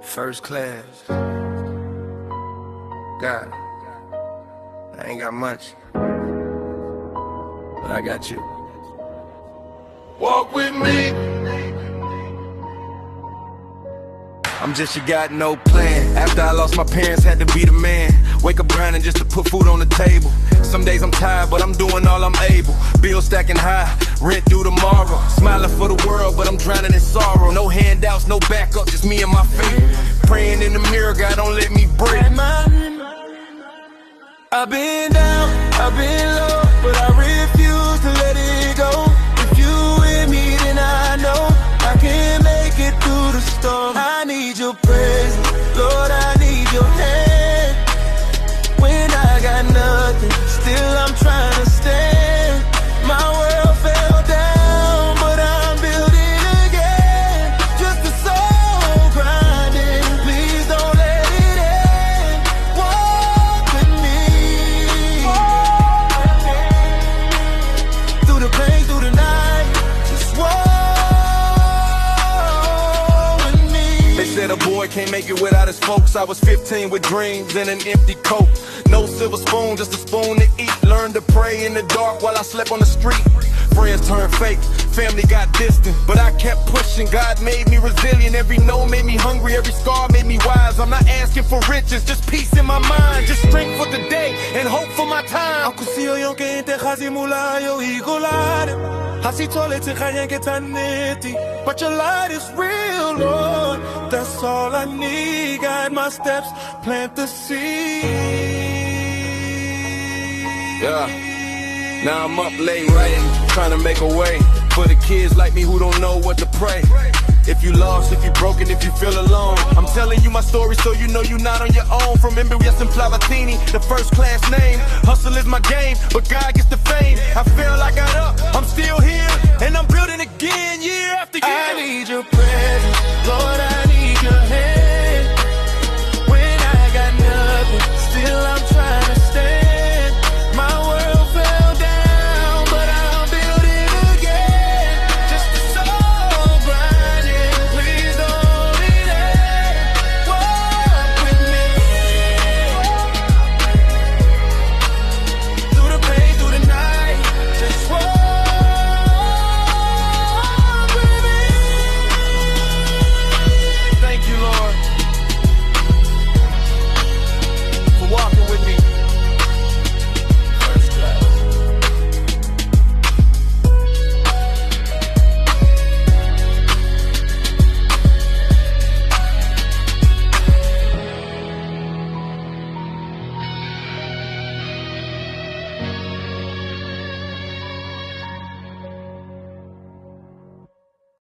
First class. God, I ain't got much, but I got you. Walk with me. I'm just you got no plan. After I lost my parents, had to be the man. Wake up grinding just to put food on the table. Some days I'm tired, but I'm doing all I'm able. Bills stacking high, rent due tomorrow. Smiling for the world, but I'm drowning in sorrow. No handouts, no backup, just me and my feet. Praying in the mirror, God, don't let me break. I've been down, I've been low, but I refuse to let it go. If you with me, then I know I can make it through the storm. I need your presence, Lord, I need your hand. When I got nothing, still I'm trying to stand. My world fell down, but I'm building again. Just a soul grinding, please don't let it end. Walk with me. Through the pain, through the night, just walk with me. They said a boy can't make it without his folks. I was 15 with dreams and an empty coat. No silver spoon, just a spoon to eat. Learned to pray in the dark while I slept on the street. Friends turned fake, family got distant, but I kept pushing. God made me resilient. Every no made me hungry, every scar made me wise. I'm not asking for riches, just peace in my mind. Just strength for the day and hope for my time. Ako siyo yung kente khazimula yo igolare. Hasitole tsikhanyan ketaneti, but your light is real, Lord. That's all I need. Guide my steps, plant the seed. Yeah, now I'm up late writing, trying to make a way for the kids like me who don't know what to pray. If you lost, if you broken, if you feel alone, I'm telling you my story so you know you're not on your own. From Embrius and Plavatini, the first class name. Hustle is my game, but God gets the fame. I fell, I got up, I'm still here, and I'm building again year after year. I need your presence, Lord.